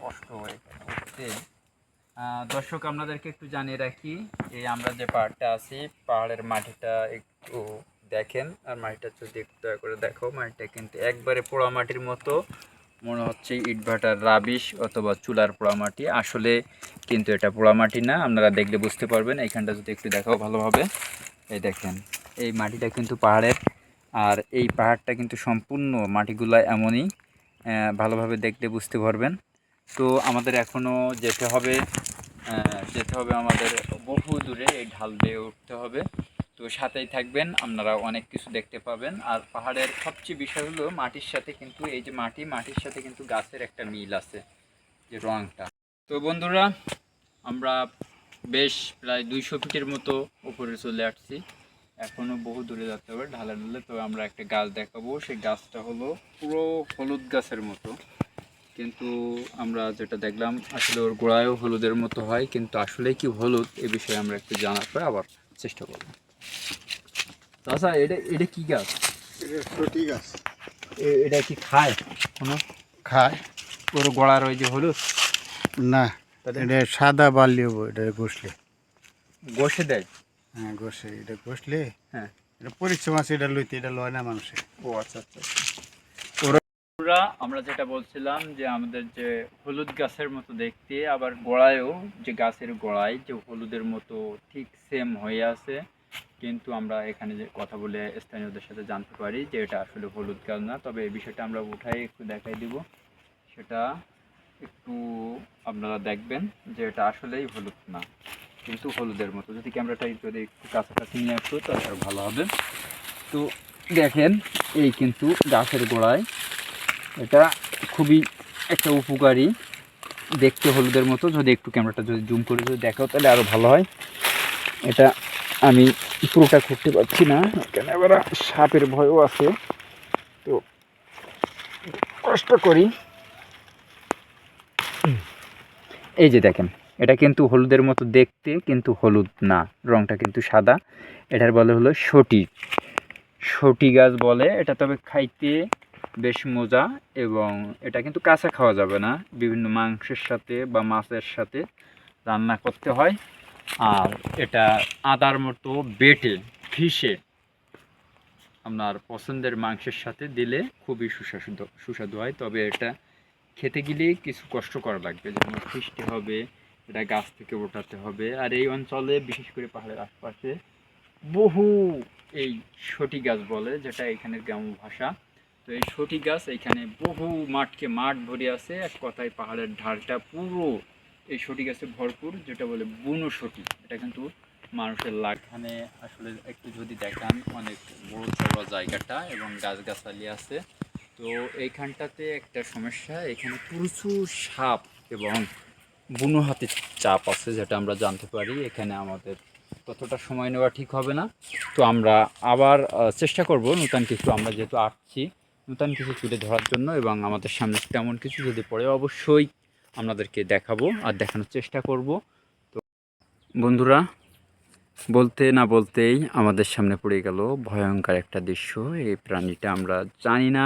কষ্ট এখানে উঠতে। দর্শক আপনাদেরকে একটু জানিয়ে রাখি, এই আমরা যে পাহাড়টা আছি, পাহাড়ের মাটিটা একটু দেখেন, আর মাটিটা যদি একটু দয়া করে দেখো, মাটিটা কিন্তু একবারে পোড়া মাটির মতো মনে হচ্ছে, ইটভাটার রাবিশ অথবা চুলার পোড়া মাটি। আসলে কিন্তু এটা পোড়া মাটি না, আপনারা দেখলে বুঝতে পারবেন। এইখানটা যদি একটু দেখাও ভালোভাবে, এই দেখেন এই মাটিটা কিন্তু পাহাড়ের, আর এই পাহাড়টা কিন্তু সম্পূর্ণ মাটিগুলো এমনই, ভালোভাবে দেখলে বুঝতে পারবেন। তো আমাদের এখনও যেতে হবে আমাদের বহু দূরে, এই ঢাল বেয়ে উঠতে হবে। তো সাথেই থাকবেন, আপনারা অনেক কিছু দেখতে পাবেন। আর পাহাড়ের সবচেয়ে বিষয় হলো মাটির সাথে কিন্তু, এই যে মাটির সাথে কিন্তু গাছের একটা মিল আছে, যে রঙটা। তো বন্ধুরা, আমরা বেশ প্রায় 200 ফিটের মতো উপরে চলে আসছি, এখনও বহু দূরে যেতে হবে ঢালে ঢালে। তো আমরা একটা গাছ দেখাবো, সেই গাছটা হলো পুরো হলুদ গাছের মতো, কিন্তু আমরা যেটা দেখলাম আসলে ওর গোড়ায়ও হলুদের মতো হয়, কিন্তু আসলে কি হলুদ এ বিষয়ে আমরা একটু জানার পরে আবার চেষ্টা করব। আচ্ছা, এটা এটা কি গাছ? সটি গাছ। এটা কি খায় কোনো? খায়। ওর গোড়ার ওই যে হলুদ না, এটা সাদা বালি হবো, এটা ঘষলে। ঘষে দেয়? হ্যাঁ, ঘষে, এটা ঘষলে। হ্যাঁ, এটা পরিশ্রম আছে, এটা লইতে, এটা লয় না মানুষে। ও আচ্ছা আচ্ছা। আমরা যেটা বলছিলাম যে আমাদের যে হলুদ গাছের মতো দেখতে, আবার গোড়ায়ও যে গাছের গোড়ায় যে হলুদের মতো ঠিক সেম হয়ে আছে, কিন্তু আমরা এখানে যে কথা বলে স্থানীয়দের সাথে জানতে পারি যে এটা আসলে হলুদ গাছ না। তবে এই বিষয়টা আমরা উঠাই একটু দেখাই দিব, সেটা একটু আপনারা দেখবেন যে এটা আসলেই হলুদ না, কিন্তু হলুদের মতো। যদি ক্যামেরাটাই যদি একটু কাছাকাছি নিয়ে আসতো তাহলে আর ভালো হবে। তো দেখেন, এই কিন্তু গাছের গোড়ায়, এটা খুবই একটা উপকারী, দেখতে হলুদের মতো। যদি একটু ক্যামেরাটা যদি জুম করে যদি দেখাও তাহলে আরও ভালো হয়। এটা আমি পুরোটা করতে পারছি না, এখানে আবার সাপের ভয়ও আছে, তো কষ্ট করি। এই যে দেখেন, এটা কিন্তু হলুদের মতো দেখতে, কিন্তু হলুদ না, রঙটা কিন্তু সাদা। এটার বলে হলো সটি গাছ বলে এটা। তবে খাইতে বেশ মজা, এবং এটা কিন্তু কাঁচা খাওয়া যাবে না, বিভিন্ন মাংসের সাথে বা মাছের সাথে রান্না করতে হয়। আর এটা আদার মতো বেটে ঘিষে আপনার পছন্দের মাংসের সাথে দিলে খুবই সুস্বাদু হয়। তবে এটা খেতে গেলে কিছু কষ্ট করা লাগবে, যেমন ফিস্টি হবে, এটা গাছ থেকে ওঠাতে হবে। আর এই অঞ্চলে বিশেষ করে পাহাড়ের আশপাশে বহু এই সটি গাছ বলে, যেটা এখানের গ্রাম্য ভাষা। তো এই সটি গাছ এখানে বহু মাঠ ভরে আছে, এক কথায় পাহাড়ের ঢালটা পুরো এই সটি গাছে ভরপুর, যেটা বলে বুনো সটি। এটা কিন্তু মানুষের এখানে আসলে একটু যদি দেখান, অনেক বড় চড়া জায়গাটা এবং গাছগাছালি আছে। তো এইখানটাতে একটা সমস্যা, এখানে প্রচুর সাপ এবং বুনো হাতির চাপ আছে, যেটা আমরা জানতে পারি। এখানে আমাদের ততটা সময় নেওয়া ঠিক হবে না। তো আমরা আবার চেষ্টা করব নতুন কিছু, আমরা যেহেতু আসছি নতুন কিছু তুলে ধরার জন্য, এবং আমাদের সামনে তেমন কিছু যদি পড়ে অবশ্যই আপনাদেরকে দেখাবো আর দেখানোর চেষ্টা করব। তো বন্ধুরা, বলতে না বলতেই আমাদের সামনে পড়ে গেল ভয়ঙ্কর একটা দৃশ্য। এই প্রাণীটা আমরা জানি না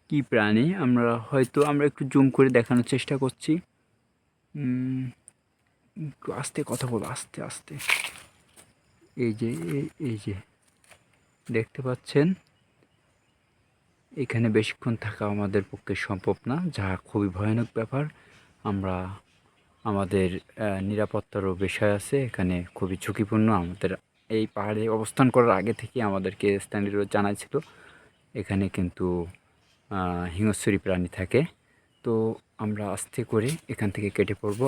কি প্রাণী, আমরা একটু জুম করে দেখানোর চেষ্টা করছি। আস্তে কথা বলো, আস্তে আস্তে। এই যে দেখতে পাচ্ছেন, এখানে বেশিক্ষণ থাকা আমাদের পক্ষে সম্ভব না, যা খুবই ভয়ানক ব্যাপার। আমরা আমাদের নিরাপত্তারও বিষয় আছে, এখানে খুবই ঝুঁকিপূর্ণ। আমাদের এই পাহাড়ে অবস্থান করার আগে থেকে আমাদেরকে স্থানীয়রা জানাইছিল এখানে কিন্তু হিংস্র প্রাণী থাকে। তো আমরা আস্তে করে এখান থেকে কেটে পড়ব।